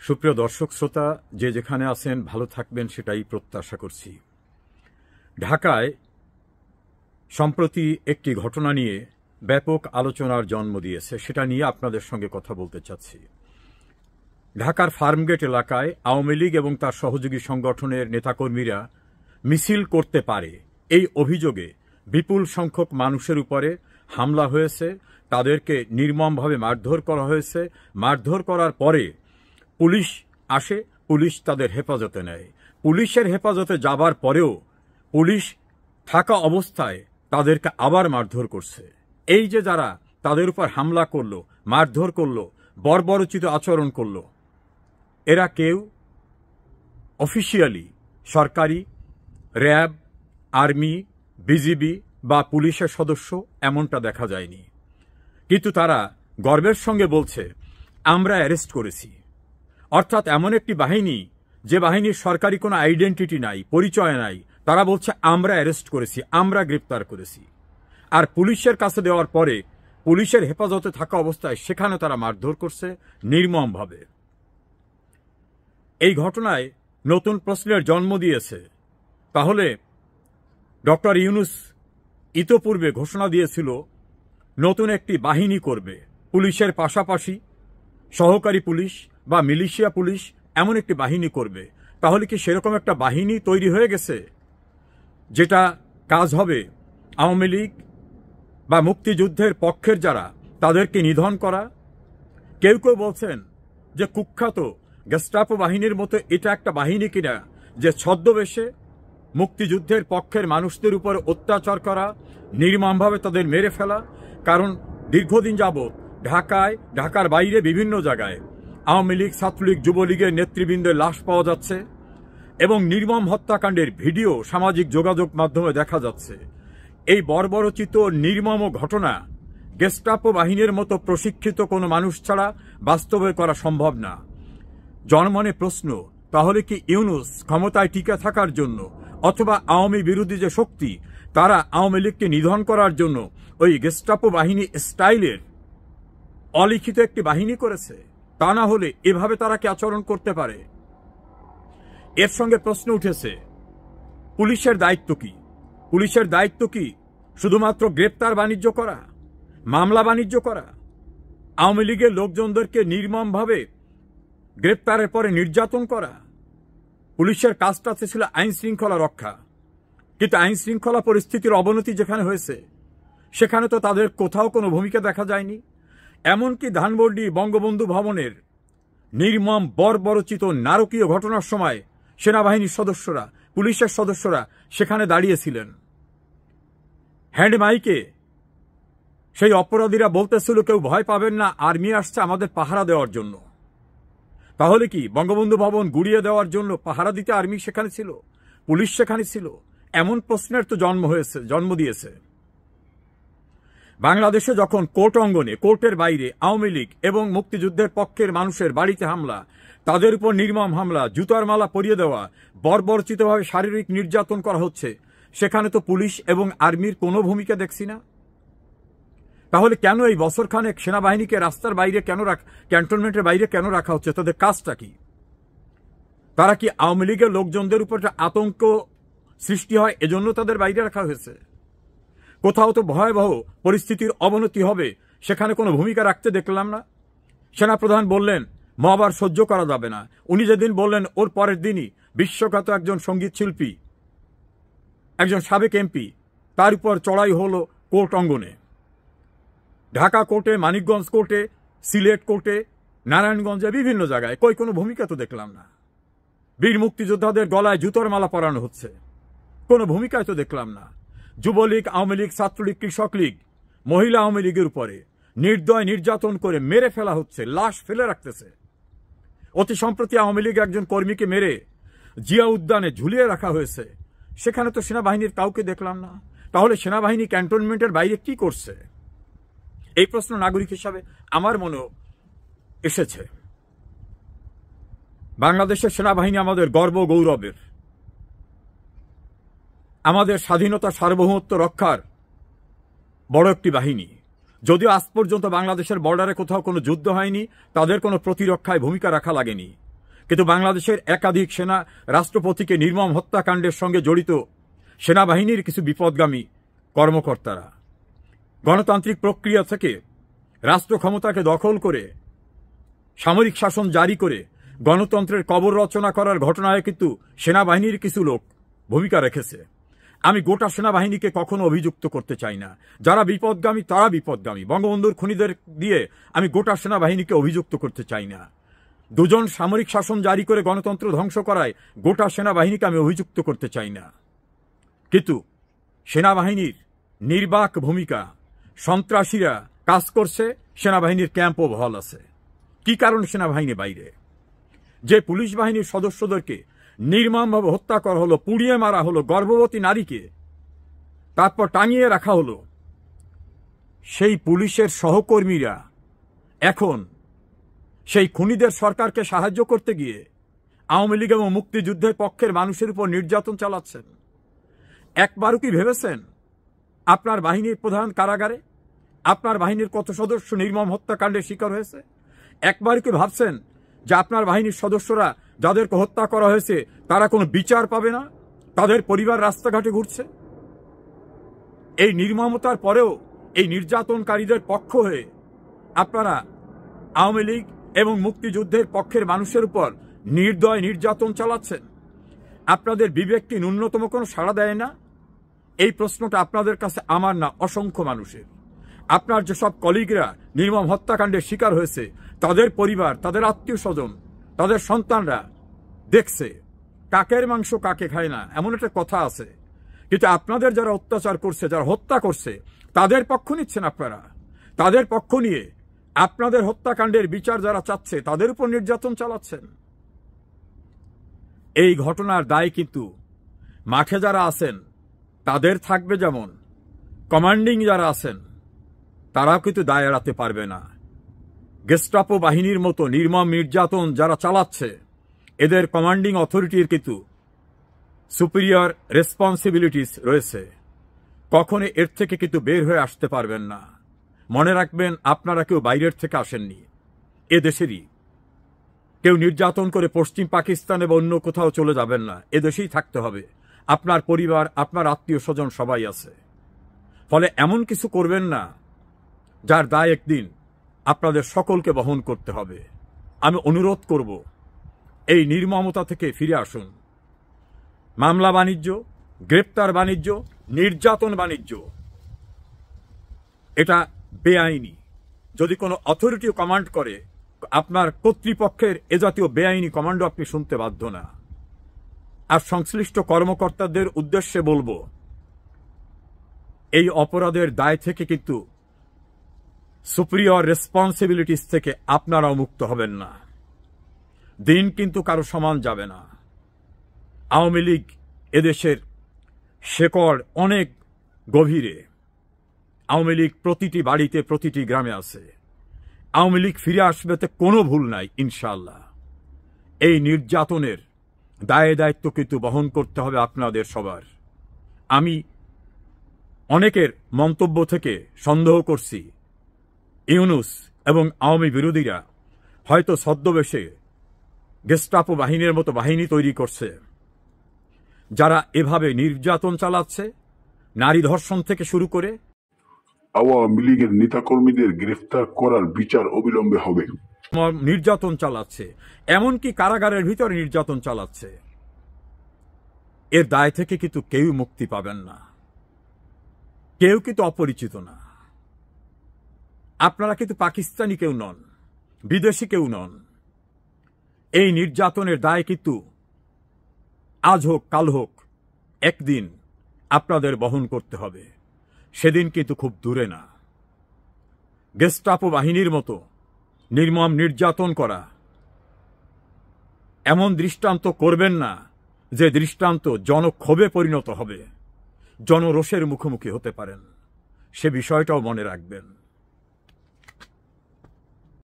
সুপ্রিয় দর্শক শ্রোতা, যে যেখানে আছেন ভালো থাকবেন সেটাই প্রত্যাশা করছি। ঢাকায় সম্প্রতি একটি ঘটনা নিয়ে ব্যাপক আলোচনার জন্ম দিয়েছে, সেটা নিয়ে আপনাদের সঙ্গে কথা বলতে চাচ্ছি। ঢাকার ফার্মগেট এলাকায় আওয়ামী লীগ এবং তার সহযোগী সংগঠনের নেতাকর্মীরা মিছিল করতে পারে এই অভিযোগে বিপুল সংখ্যক মানুষের উপরে হামলা হয়েছে, তাদেরকে নির্মমভাবে মারধর করা হয়েছে। মারধর করার পরে পুলিশ আসে, পুলিশ তাদের হেফাজতে নেয়। পুলিশের হেফাজতে যাবার পরেও পুলিশ থাকা অবস্থায় তাদেরকে আবার মারধর করছে। এই যে যারা তাদের উপর হামলা করলো, মারধর করলো, বর্বরোচিত আচরণ করলো, এরা কেউ অফিসিয়ালি সরকারি, র্যাব, আর্মি, বিজিবি বা পুলিশের সদস্য এমনটা দেখা যায়নি। কিন্তু তারা গর্বের সঙ্গে বলছে আমরা অ্যারেস্ট করেছি। অর্থাৎ এমন একটি বাহিনী, যে বাহিনীর সরকারি কোনো আইডেন্টিটি নাই, পরিচয় নাই, তারা বলছে আমরা অ্যারেস্ট করেছি, আমরা গ্রেপ্তার করেছি। আর পুলিশের কাছে দেওয়ার পরে পুলিশের হেফাজতে থাকা অবস্থায় সেখানে তারা মারধর করছে নির্মমভাবে। এই ঘটনায় নতুন প্রশ্নের জন্ম দিয়েছে। তাহলে ডক্টর ইউনূস ইতোপূর্বে ঘোষণা দিয়েছিল নতুন একটি বাহিনী করবে, পুলিশের পাশাপাশি সহকারী পুলিশ বা মিলিশিয়া পুলিশ এমন একটি বাহিনী করবে। তাহলে কি সেরকম একটা বাহিনী তৈরি হয়ে গেছে যেটা কাজ হবে আওয়ামী লীগ বা মুক্তিযুদ্ধের পক্ষের যারা, তাদেরকে নিধন করা? কেউ কেউ বলছেন যে কুখ্যাত গেস্টাপো বাহিনীর মতো এটা একটা বাহিনী কিনা, যে ছদ্মবেশে মুক্তিযুদ্ধের পক্ষের মানুষদের উপর অত্যাচার করা, নির্মমভাবে তাদের মেরে ফেলা। কারণ দীর্ঘদিন যাবৎ ঢাকায়, ঢাকার বাইরে বিভিন্ন জায়গায় আওয়ামী লীগ, ছাত্রলীগ, যুবলীগের নেতৃবৃন্দের লাশ পাওয়া যাচ্ছে এবং নির্মম হত্যাকাণ্ডের ভিডিও সামাজিক যোগাযোগ মাধ্যমে দেখা যাচ্ছে। এই বর্বরোচিত নির্মম ঘটনা গেস্টাপো বাহিনীর মতো প্রশিক্ষিত কোনো মানুষ ছাড়া বাস্তবে করা সম্ভব না। জনমনে প্রশ্ন, তাহলে কি ইউনূস ক্ষমতায় টিকে থাকার জন্য অথবা আওয়ামী বিরোধী যে শক্তি, তারা আওয়ামী লীগকে নিধন করার জন্য ওই গেস্টাপো বাহিনী স্টাইলের অলিখিত একটি বাহিনী করেছে? তা না হলে এভাবে তারা কি আচরণ করতে পারে? এর সঙ্গে প্রশ্ন উঠেছে পুলিশের দায়িত্ব কি? পুলিশের দায়িত্ব কি শুধুমাত্র গ্রেপ্তার বাণিজ্য করা, মামলা বাণিজ্য করা? আওয়ামী লীগের লোকজনদেরকে নির্মমভাবে গ্রেপ্তারের পরে নির্যাতন করা? পুলিশের কাজটা ছিল আইন শৃঙ্খলা রক্ষা। কিন্তু আইন শৃঙ্খলা পরিস্থিতির অবনতি যেখানে হয়েছে সেখানে তো তাদের কোথাও কোনো ভূমিকা দেখা যায়নি। এমনকি ধানমন্ডি বঙ্গবন্ধু ভবনের নির্মম বর্বরোচিত নারকীয় ঘটনার সময় সেনাবাহিনীর সদস্যরা, পুলিশের সদস্যরা সেখানে দাঁড়িয়েছিলেন। হ্যান্ড মাইকে সেই অপরাধীরা বলতেছিল কেউ ভয় পাবেন না, আর্মি আসছে আমাদের পাহারা দেওয়ার জন্য। তাহলে কি বঙ্গবন্ধু ভবন গুড়িয়ে দেওয়ার জন্য পাহারা দিতে আর্মি সেখানে ছিল, পুলিশ সেখানে ছিল? এমন প্রশ্নের তো জন্ম দিয়েছে। বাংলাদেশে যখন কোর্ট অঙ্গনে, কোর্টের বাইরে আওয়ামী লীগ এবং মুক্তিযুদ্ধের পক্ষের মানুষের বাড়িতে হামলা, তাদের উপর নির্মম হামলা, জুতার মালা পরিয়ে দেওয়া, বর্বরচিতভাবে শারীরিক নির্যাতন করা হচ্ছে, সেখানে তো পুলিশ এবং আর্মির কোনো ভূমিকা দেখছি না। তাহলে কেন এই বছরখানেক সেনাবাহিনীকে রাস্তার বাইরে কেন ক্যান্টনমেন্টের বাইরে কেন রাখা হচ্ছে? তাদের কাজটা কি? তারা কি আওয়ামী লীগের লোকজনদের উপর আতঙ্ক সৃষ্টি হয় এজন্য তাদের বাইরে রাখা হয়েছে? কোথাও তো ভয়াবহ পরিস্থিতির অবনতি হবে, সেখানে কোনো ভূমিকা রাখতে দেখলাম না। সেনাপ্রধান বললেন মব আর সহ্য করা যাবে না। উনি যেদিন বললেন ওর পরের দিনই বিশ্বখ্যাত একজন সঙ্গীত শিল্পী, একজন সাবেক এমপি, তার উপর চড়াই হলো কোর্ট অঙ্গনে। ঢাকা কোর্টে, মানিকগঞ্জ কোর্টে, সিলেট কোর্টে, নারায়ণগঞ্জে, বিভিন্ন জায়গায় কই কোনো ভূমিকা তো দেখলাম না। বীর মুক্তিযোদ্ধাদের গলায় জুতোর মালা পরানো হচ্ছে, কোনো ভূমিকায় তো দেখলাম না। যুবলীগ, আওয়ামী লীগ, ছাত্রলীগ, কৃষক লীগ, মহিলা আওয়ামী লীগের উপরে নির্দয় নির্যাতন করে মেরে ফেলা হচ্ছে, লাশ ফেলে রাখতেছে। অতি সম্প্রতি আওয়ামী লীগ একজন কর্মীকে মেরে জিয়া উদ্যানে ঝুলিয়ে রাখা হয়েছে, সেখানে তো সেনাবাহিনীর কাউকে দেখলাম না। তাহলে সেনাবাহিনী ক্যান্টনমেন্টের বাইরে কি করছে? এই প্রশ্ন নাগরিক হিসাবে আমার মনেও এসেছে। বাংলাদেশের সেনাবাহিনী আমাদের গর্ব গৌরবের, আমাদের স্বাধীনতা সার্বভৌমত্ব রক্ষার বড় একটি বাহিনী। যদিও আজ পর্যন্ত বাংলাদেশের বর্ডারে কোথাও কোনো যুদ্ধ হয়নি, তাদের কোনো প্রতিরক্ষায় ভূমিকা রাখা লাগেনি। কিন্তু বাংলাদেশের একাধিক সেনা রাষ্ট্রপতিকে নির্মম হত্যাকাণ্ডের সঙ্গে জড়িত সেনাবাহিনীর কিছু বিপদগামী কর্মকর্তারা গণতান্ত্রিক প্রক্রিয়া থেকে রাষ্ট্র ক্ষমতাকে দখল করে সামরিক শাসন জারি করে গণতন্ত্রের কবর রচনা করার ঘটনায় কিন্তু সেনাবাহিনীর কিছু লোক ভূমিকা রেখেছে। আমি গোটা সেনাবাহিনীকে কখনো অভিযুক্ত করতে চাই না। যারা বিপদগামী তারা বিপদগামী। বঙ্গবন্ধুর খুনিদের দিয়ে আমি গোটা সেনাবাহিনীকে অভিযুক্ত করতে চাই না। দুজন সামরিক শাসন জারি করে গণতন্ত্র ধ্বংস করায় গোটা সেনাবাহিনীকে আমি অভিযুক্ত করতে চাই না। কিন্তু সেনাবাহিনীর নির্বাক ভূমিকা, সন্ত্রাসীরা কাজ করছে, সেনাবাহিনীর ক্যাম্পও বহাল আছে। কি কারণ সেনাবাহিনী বাইরে? যে পুলিশ বাহিনীর সদস্যদেরকে নির্মমভাবে হত্যা করা হলো, পুড়িয়ে মারা হলো, গর্ভবতী নারীকে তারপর টাঙিয়ে রাখা হলো, সেই পুলিশের সহকর্মীরা এখন সেই খুনিদের সরকারকে সাহায্য করতে গিয়ে আওয়ামী লীগ এবং মুক্তিযুদ্ধের পক্ষের মানুষের উপর নির্যাতন চালাচ্ছেন। একবারও কি ভেবেছেন আপনার বাহিনীর প্রধান কারাগারে? আপনার বাহিনীর কত সদস্য নির্মম হত্যাকাণ্ডের শিকার হয়েছে? একবারও কি ভাবছেন যে আপনার বাহিনীর সদস্যরা যাদেরকে হত্যা করা হয়েছে তারা কোনো বিচার পাবে না? তাদের পরিবার রাস্তাঘাটে ঘুরছে। এই নির্মমতার পরেও এই নির্যাতনকারীদের পক্ষ হয়ে আপনারা আওয়ামী লীগ এবং মুক্তিযুদ্ধের পক্ষের মানুষের উপর নির্দয় নির্যাতন চালাচ্ছেন। আপনাদের বিবেক কি ন্যূনতম কোনো সাড়া দেয় না? এই প্রশ্নটা আপনাদের কাছে আমার না, অসংখ্য মানুষের। আপনার যেসব কলিগরা নির্মম হত্যাকাণ্ডের শিকার হয়েছে তাদের পরিবার, তাদের আত্মীয় স্বজন, তাদের সন্তানরা দেখছে কাকের মাংস কাকে খায় না, এমন একটা কথা আছে। কিন্তু আপনাদের যারা অত্যাচার করছে, যারা হত্যা করছে, তাদের পক্ষ নিচ্ছেন আপনারা। তাদের পক্ষ নিয়ে আপনাদের হত্যাকাণ্ডের বিচার যারা চাচ্ছে তাদের উপর নির্যাতন চালাচ্ছেন। এই ঘটনার দায় কিন্তু মাঠে যারা আছেন তাদের থাকবে, যেমন কমান্ডিং যারা আছেন তারাও কিন্তু দায় এড়াতে পারবে না। গেস্টাপো বাহিনীর মতো নির্মম নির্যাতন যারা চালাচ্ছে এদের কমান্ডিং অথরিটির কিন্তু সুপিরিয়র রেসপন্সিবিলিটিস রয়েছে। কখনো এর থেকে কিন্তু বের হয়ে আসতে পারবেন না। মনে রাখবেন, আপনারা কেউ বাইরের থেকে আসেননি, এ দেশেরই। কেউ নির্যাতন করে পশ্চিম পাকিস্তানে বা অন্য কোথাও চলে যাবেন না, এ দেশেই থাকতে হবে। আপনার পরিবার, আপনার আত্মীয় স্বজন সবাই আছে। ফলে এমন কিছু করবেন না যার দায় একদিন আপনাদের সকলকে বহন করতে হবে। আমি অনুরোধ করব, এই নির্মমতা থেকে ফিরে আসুন। মামলা বাণিজ্য, গ্রেপ্তার বাণিজ্য, নির্যাতন বাণিজ্য এটা বেআইনি। যদি কোনো অথরিটি কমান্ড করে, আপনার কর্তৃপক্ষের এ জাতীয় বেআইনি কমান্ড আপনি শুনতে বাধ্য না। আর সংশ্লিষ্ট কর্মকর্তাদের উদ্দেশ্যে বলবো, এই অপরাধের দায় থেকে কিন্তু সুপিরিয়র রেসপন্সিবিলিটিস থেকে আপনারাও মুক্ত হবেন না। দিন কিন্তু কারো সমান যাবে না। আওয়ামী লীগ এদেশের শেকড় অনেক গভীরে। আওয়ামী লীগ প্রতিটি বাড়িতে, প্রতিটি গ্রামে আছে। আওয়ামী লীগ ফিরে আসবেতে কোনো ভুল নাই ইনশাআল্লাহ। এই নির্যাতনের দায় দায়িত্ব কিন্তু বহন করতে হবে আপনাদের সবার। আমি অনেকের মন্তব্য থেকে সন্দেহ করছি ইউনূস এবং আওয়ামী বিরোধীরা হয়তো ছদ্মবেশে গেস্টাপো বাহিনীর মতো বাহিনী তৈরি করছে, যারা এভাবে নির্যাতন চালাচ্ছে, নারী ধর্ষণ থেকে শুরু করে। আওয়ামী লীগের নেতাকর্মীদের গ্রেফতার করার বিচার অবিলম্বে হবে। নির্যাতন চালাচ্ছে, এমনকি কারাগারের ভিতরে নির্যাতন চালাচ্ছে। এর দায় থেকে কিন্তু কেউ মুক্তি পাবেন না। কেউ কিন্তু অপরিচিত না। আপনারা কিন্তু পাকিস্তানি কেউ নন, বিদেশি কেউ নন। এই নির্যাতনের দায় কিন্তু আজ হোক কাল হোক একদিন আপনাদের বহন করতে হবে। সেদিন কিন্তু খুব দূরে না। গেস্টাপো বাহিনীর মতো নির্মম নির্যাতন করা এমন দৃষ্টান্ত করবেন না যে দৃষ্টান্ত জনক্ষোভে পরিণত হবে, জনরোষের মুখোমুখি হতে পারেন। সে বিষয়টাও মনে রাখবেন।